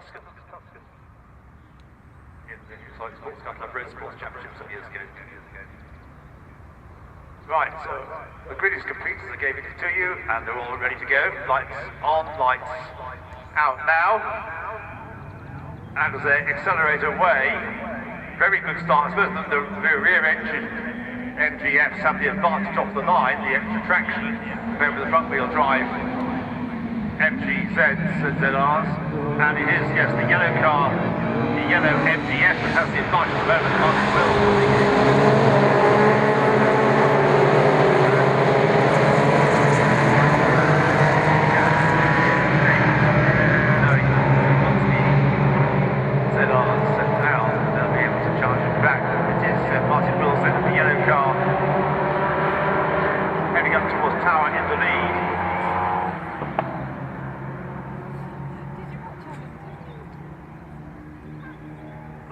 Tuscan. In the New South Sports Car Club Road Sports Championship some years ago. Right, so the grid is complete as I gave it to you, and they're all ready to go. Lights on, lights out now. And as they accelerate away, very good start. I suppose the rear engine MGFs have the advantage off the line, the extra traction compared with the front wheel drive MGZs and ZRs. And it is, yes, the yellow car, the yellow MGF that has the advantage of the Martin Wills.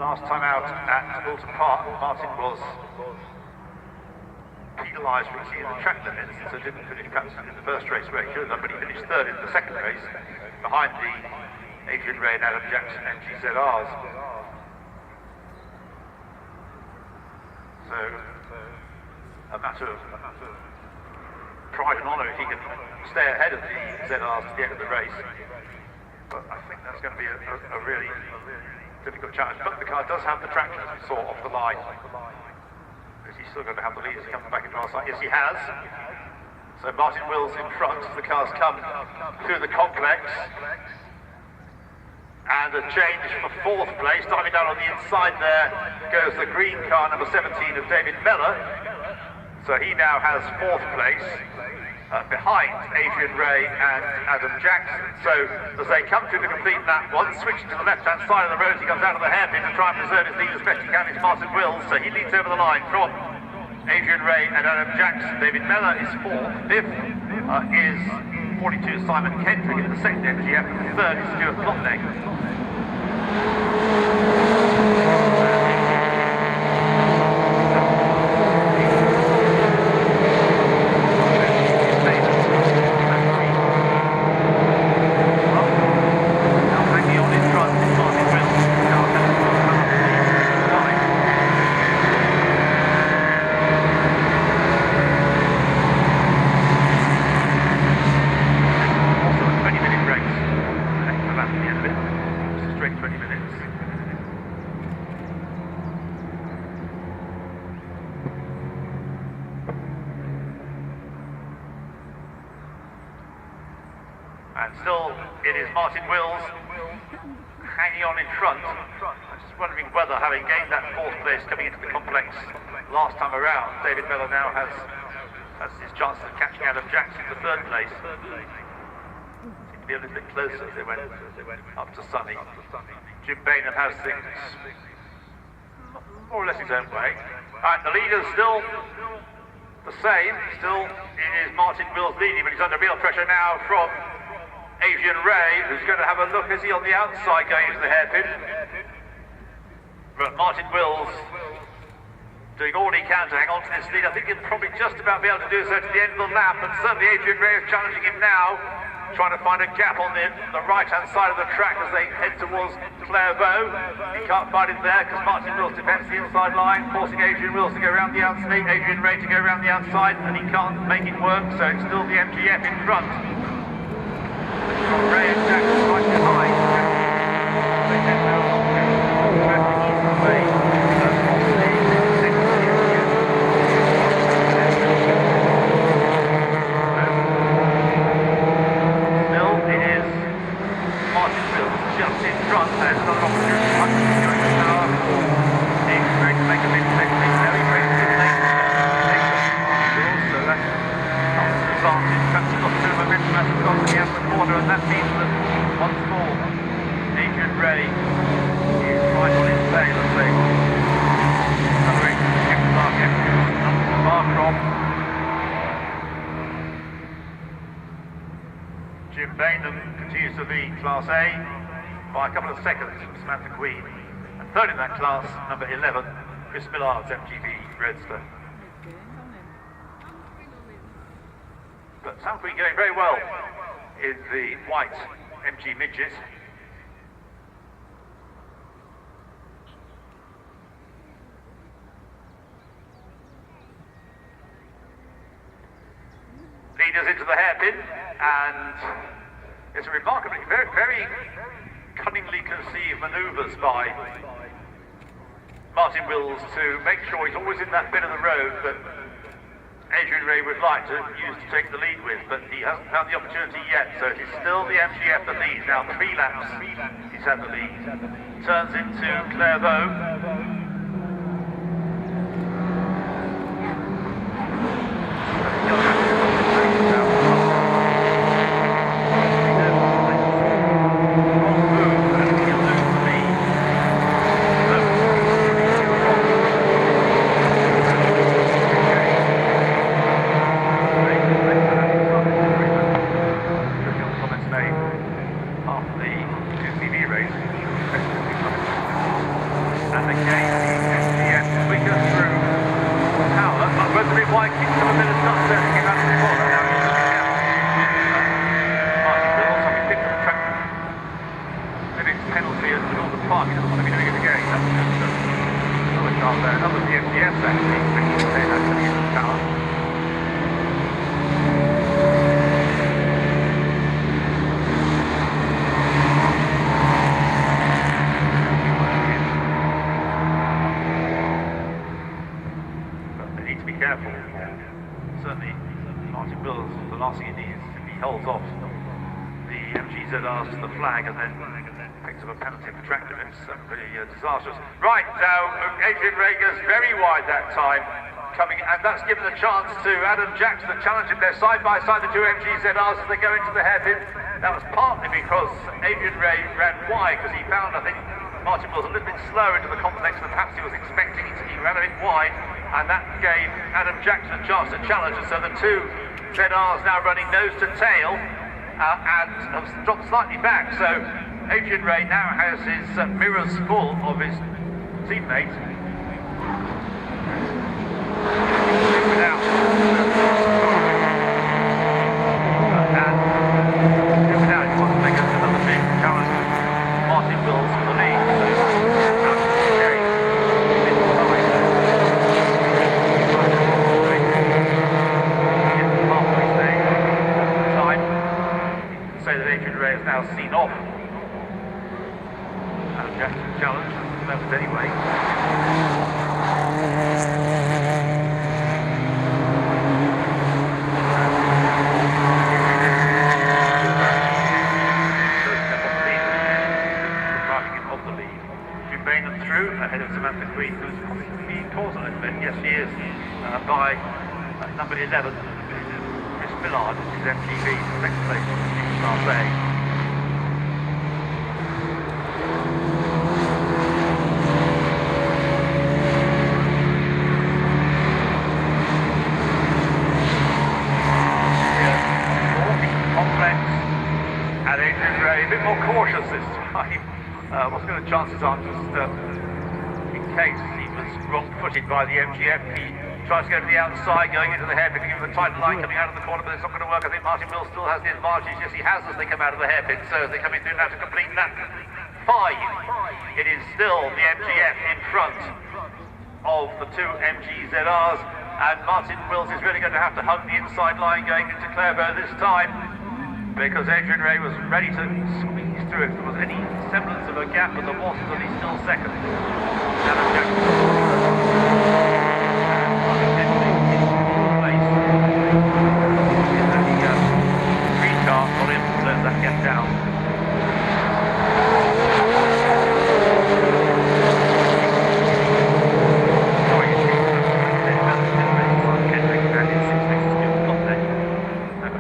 Last time out at Alton Park, Martin was penalised for exceeding the track limits, so didn't finish perhaps in the first race where he should have done, but he finished third in the second race, behind the Adrian Wray and Adam Jackson MGZRs. So, a matter of pride and honour if he can stay ahead of the ZRs to the end of the race. But I think that's going to be a really difficult challenge. But the car does have the traction, as we saw, off the line. Is he still going to have the leaders coming back into our side? Yes, he has. So Martin Wills in front as the cars come through the complex. And a change for fourth place. Diving down on the inside there goes the green car, number 17 of David Mellor. So he now has fourth place. Behind Adrian Wray and Adam Jackson. So as they come through the complete lap, one switching to the left-hand side of the road, he comes out of the hairpin to try and preserve his lead as best he can. It's Martin Wills, so he leads over the line from Adrian Wray and Adam Jackson. David Mellor is fourth. Fifth is 42 Simon Kendrick in the second MGF, and the third is Stuart Plotnick. And still, it is Martin Wills hanging on in front. I'm just wondering whether, having gained that fourth place coming into the complex last time around, David Mellor now has his chances of catching Adam Jackson for third place. Seemed to be a little bit closer as they went up to Sunny. Jim Bainham has things more or less his own way. And the leader's still the same. Still, it is Martin Wills leading, but he's under real pressure now from Adrian Wray, who's going to have a look. Is he on the outside going into the hairpin? But Martin Wills doing all he can to hang on to this lead. I think he'll probably just about be able to do so to the end of the lap, and certainly Adrian Wray is challenging him now, trying to find a gap on the right-hand side of the track as they head towards Clairvaux. He can't find it there because Martin Wills defends the inside line, forcing Adrian Wills to go around the outside, Adrian Wray to go around the outside, and he can't make it work, so it's still the MGF in front. Ray and Jackson right behind. They head now traffic east away. Still, it is Martin Wills just in front. There's another opportunity to punch him going to power. He's trying to make a big mistake. Now he brings it late. So that's not an advantage. Perhaps he's got through momentum as he's gone to the end of the corner, and that means that once more Adrian Wray is right on his tail as they accelerate to the next market up to Croft. Jim Bainham continues to lead Class A by a couple of seconds from Samantha Queen, and third in that class, number 11, Chris Millard's MGB Roadster. But Sam Queen going very well in the white MG midget. and it's a remarkably, very, very cunningly conceived manoeuvres by Martin Wills to make sure he's always in that bit of the road that Adrian Wray would like to use to take the lead with, but he hasn't found the opportunity yet, so it is still the MGF that leads. Now 3 laps he's had the lead. Turns into Clairvaux. Certainly, Martin Wills, the last thing he needs, if he holds off the MGZRs to the flag and then picks up a penalty for track limits, that would be disastrous. Right, now Adrian Wray goes very wide that time, and that's given a chance to Adam Jackson to challenge him there side by side, the 2 MGZRs as they go into the hairpin. That was partly because Adrian Wray ran wide because he found, I think, Martin Wills a little bit slow into the complex than perhaps he was expecting. He ran a bit wide, and that gave Adam Jackson a chance to challenge. And so the 2 ZRs now running nose to tail and have dropped slightly back. So Adrian Wray now has his mirrors full of his teammates. Without he wants to make another big challenge. Martin Wills for the lead. Say that Adrian Wray has now seen off Adam Jackson's challenge at the moment anyway. Ahead of Samantha Green, who's being caught a little bit. Yes, she is, by number 11, Miss Millard, which is MGV, next place on the Class A. Complex, and Adrian Wray a bit more cautious this time. What's going to chances are just in case he was wrong-footed by the MGF. He tries to go to the outside, going into the hairpin, giving him a tight line coming out of the corner, but it's not going to work. I think Martin Wills still has the advantage. Yes, he has as they come out of the hairpin. So as they come in through now to complete lap 5, it is still the MGF in front of the 2 MGZRs, and Martin Wills is really going to have to hug the inside line going into Clairvaux this time, because Adrian Wray was ready to squeeze through if there was any semblance of a gap, but there wasn't, and he's still second. Adam Jackson green car got him, close that gap down.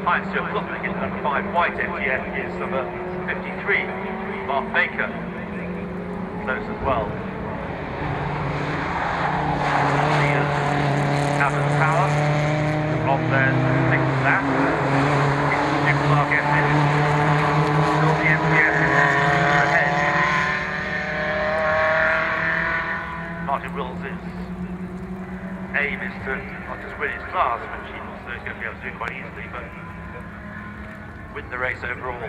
Behind Stuart Plotnick is number 5 white MGF is number 53, Mark Baker, close as well. Cabin power, the block there, 6th lap. It's Clark Estes, still the MGF ahead. Martin Wills' aim is to not just win his class, which he also is going to be able to do quite easily, but win the race overall.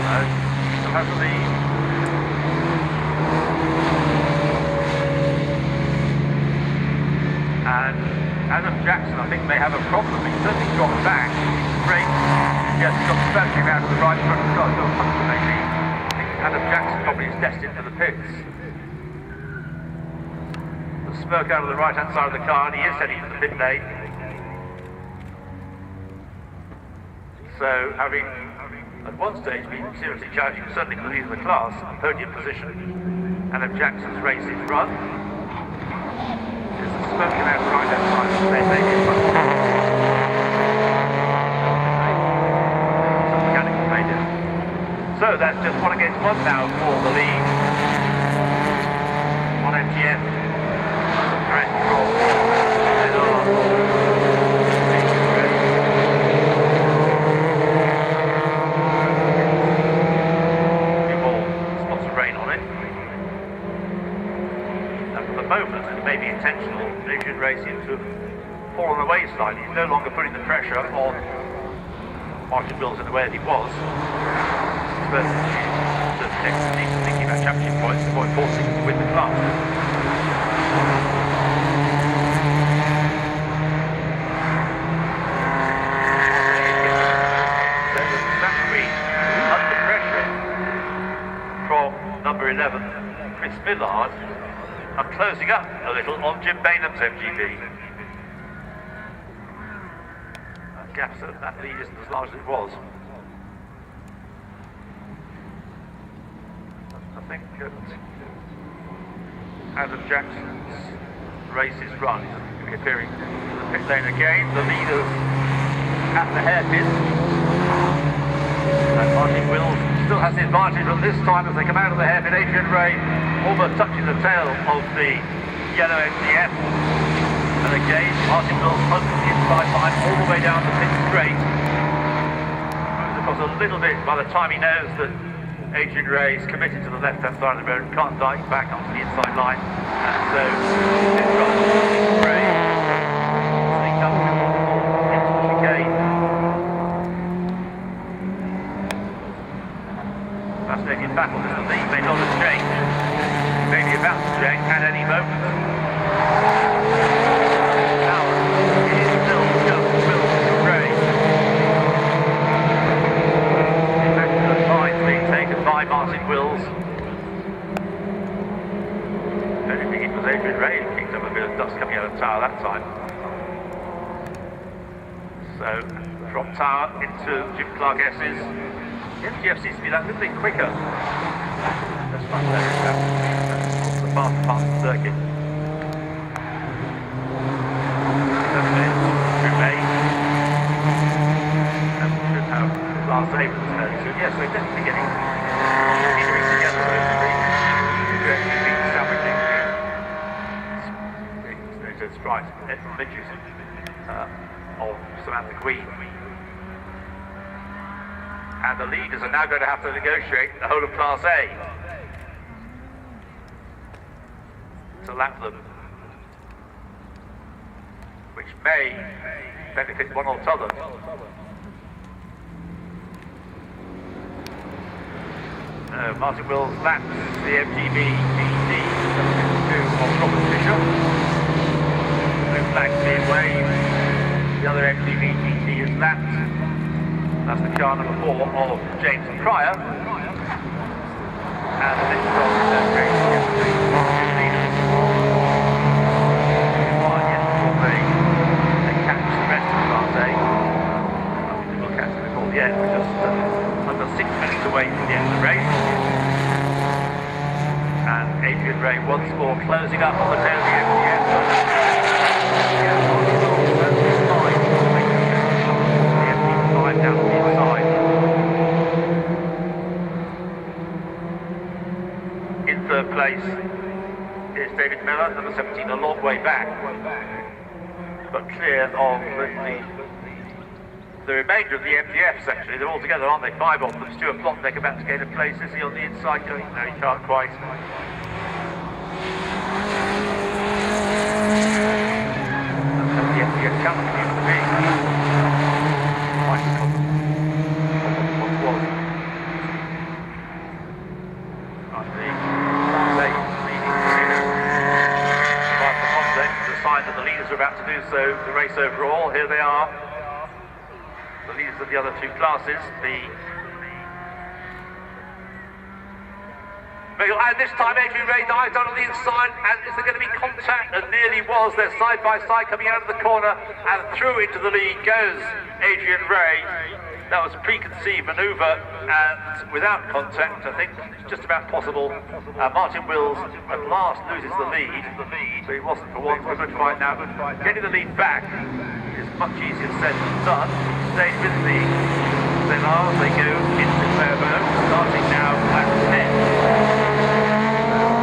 Still has the lead. Adam Jackson, I think, may have a problem. He certainly dropped back. Great. Yes, he got smoke came out of the right front car, so puncture maybe. I think Adam Jackson probably is destined for the pits. The smoke out of the right-hand side of the car, and he is heading for the pit lane. So, having at one stage been seriously challenging, certainly for the lead of the class, podium position, Adam Jackson's race is run. There's the smoke coming out of the right-hand side of the lane, maybe in front of some mechanical failure. So that's just 1 against 1 now for the lead. On MGF. And Croft. Moment, and maybe intentional, Adrian Wray seems to have fallen away slightly. He's no longer putting the pressure on Martin Wills in the way that he was. But the next thing thinking about championship points, the more important thing is to win the class. So Sam Green under pressure from number 11, Chris Millard, are closing up a little on Jim Bainham's MGB. That gap, that lead isn't as large as it was. I think that Adam Jackson's race is run. He's going to be appearing in the pit lane again. The leaders at the hairpin. And Martin Wills still has the advantage on this time as they come out of the hairpin. Adrian Wray almost touching the tail of the yellow MGF. And again, Martin Wills hunts the inside line all the way down the pit straight. Moves across a little bit by the time he knows that Adrian Wray is committed to the left-hand side of the road and can't dive back onto the inside line. And so, it's right, Wray. So he comes into the chicane. Fascinating battle. The lead may not have changed. Maybe about to change at any moment. Now it is still just Wills and Wray. Immaculate lines being taken by Martin Wills. I don't think it was Adrian Wray who kicked up a bit of dust coming out of the tower that time. So from tower into Jim Clark S's. The MGF seems to be that little bit quicker. That's fun there, that's the fast part of the circuit. 7 minutes, May. And we should have last April fairly soon. Yes, we're definitely getting together those three. To actually beat sandwiching the stripes, midges of Samantha Queen. And the leaders are now going to have to negotiate the whole of Class A to lap them, which may benefit one or t'other. Martin Wills laps the MGB GT of Robert Fisher. Blue flag being waved. The other MGB GT is lapped. That's the car number 4 of James Pryor. And this is on the race yesterday. They catch the rest of Class A. Nothing to look at the call yet. We're just under 6 minutes away from the end of the race. And Adrian Wray once more closing up on the tail of the MGF. Down the inside. In third place is David Miller, number 17, a long way back, but clear of the remainder of the MGFs actually. They're all together, aren't they? 5 of them. Stuart Plotnick about to gain a place. Is he on the inside going? No, he can't quite. That's the MGF challenge used to be. sign that the leaders are about to do so, the race overall. Here they are, the leaders of the other two classes. And this time Adrian Wray dives down on the inside, and is there going to be contact? And nearly was. They're side by side coming out of the corner, and through into the lead goes Adrian Wray. That was a preconceived manoeuvre, and without contact, I think it's just about possible. Martin Wills at last loses the lead, but it wasn't for once. We're going to find now. Getting the lead back is much easier said than done. Stayed with the Zellars, they go into Fairburn, starting now at 10.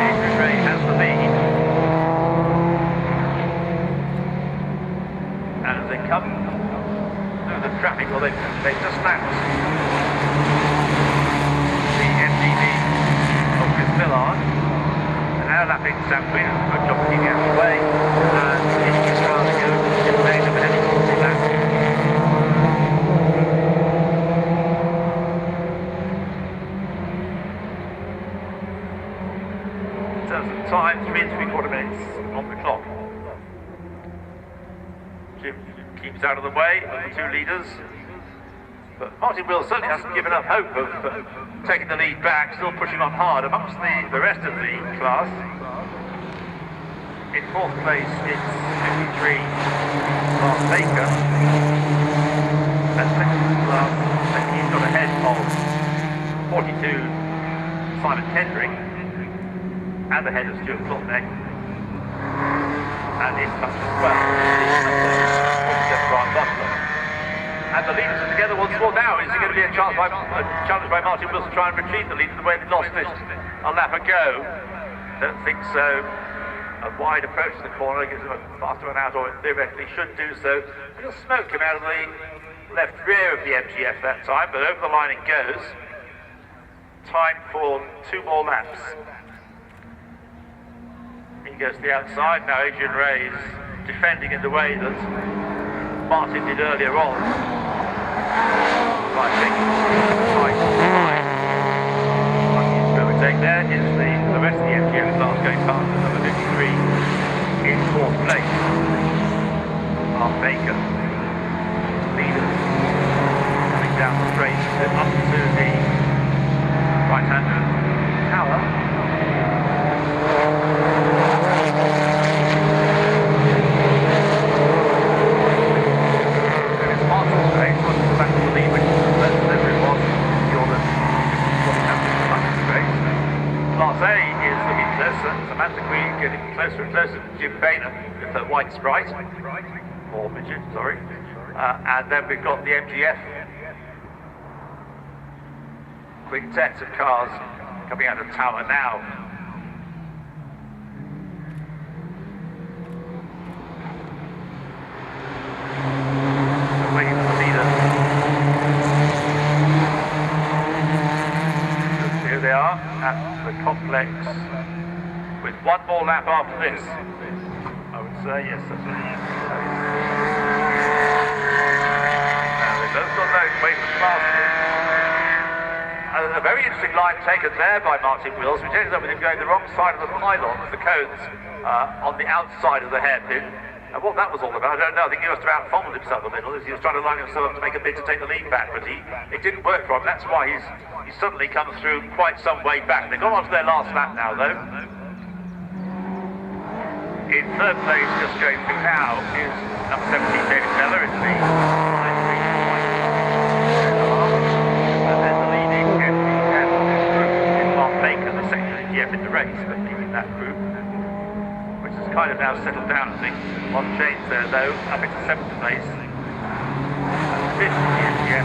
Adrian Wray has the lead. And as they come through the traffic, well, they've just lapped the MGB of Chris Millard. And now lapping Sam Queen, who's a good job of keeping out of the way. And it's just round to go. It's made up an empty lap. In terms of time, 3 and 3/4 minutes on the clock. Jim keeps out of the way of the two leaders, but Martin Wills certainly hasn't given up hope of taking the lead back, still pushing on hard amongst the rest of the class. In 4th place it's 53 Mark Baker, and 2nd class, and he's got ahead of 42 Simon Kendrick, and ahead of Stuart Klotneck, and in touch as well. And the leaders are together once more now. Is there going to be a challenge by Martin Wills to try and retrieve the lead the way they lost it a lap ago? Don't think so. A wide approach to the corner gives them a faster run out, or it theoretically should do so. A little smoke came out of the left rear of the MGF that time, but over the line it goes. Time for 2 more laps. He goes to the outside. Now Adrian Wray is defending in the way that Martin did earlier on. I think overtake there is the rest of the MGO class going past at number 53 in 4th place. Mark Baker, leader, coming down the straight up to the right-hander tower. Class A is looking closer. Samantha Queen getting closer and closer to Jim Boehner with her white Sprite, or midget, sorry. And then we've got the MGF quintet of cars coming out of Tower now. Waiting for the leader. Here they are at the complex with 1 more lap after this. I would say, yes, that's it. Now they've both got those away from classes. A very interesting line taken there by Martin Wills, which ended up with him going the wrong side of the pylons, the cones, on the outside of the hairpin. And what that was all about, I don't know. I think he must have out-fumbled himself a little as he was trying to line himself up to make a bid to take the lead back, but it didn't work for him. That's why he's suddenly come through quite some way back. They've gone on to their last lap now, though. In 3rd place, just going through now, is number 17, David Miller, in the and then the leading MGF group is Mark Baker, the second MGF in the race, but leading that group, which has kind of now settled down, I think. One change there, though, up into 7th place. 5th MGF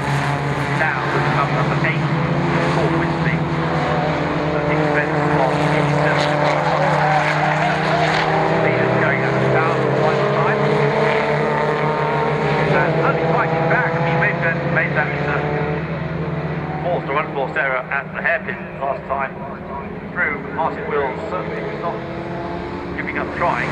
now has come number 8, Paul Whitley, at the expense of 87. Leaders going out of town for the final time. And only fighting back. He made that 4th or unforced error at the hairpin last time through. Martin Wills certainly was not giving up trying.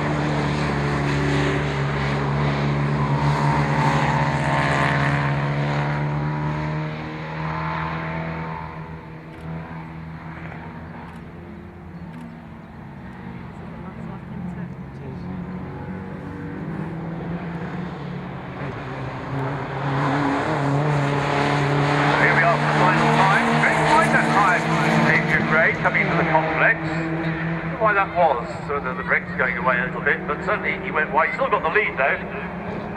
the brakes going away a little bit, but certainly he went wide. He's still got the lead though,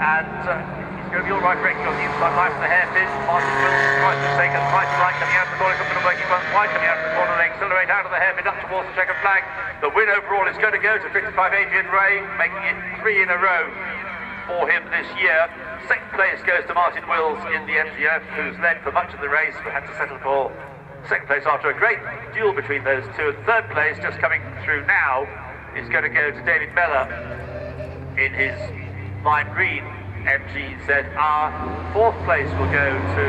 and he's going to be all right braking on the inside line from the hairpin. Martin Wilson tries to take a right to right coming out of the corner, coming away, he runs wide coming out of the corner, they accelerate out of the hairpin up towards the checkered flag. The win overall is going to go to 55 Adrian Wray, making it 3 in a row for him this year. Second place goes to Martin Wills in the MGOC, who's led for much of the race but had to settle for second place after a great duel between those two. And third place, just coming through now, is going to go to David Mellor in his lime green MGZR. Fourth place will go to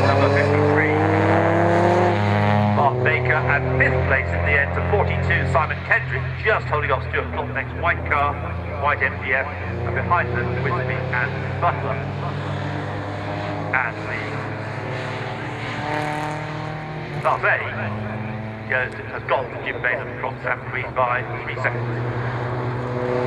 number 53, Mark Baker, and fifth place in the end to 42, Simon Kendrick, just holding off Stuart Klopp, the next white car, white MGF, and behind them, Wisby and Butler. And the Class A has gone to Jim Baylor and Croft Sam Green by 3 seconds.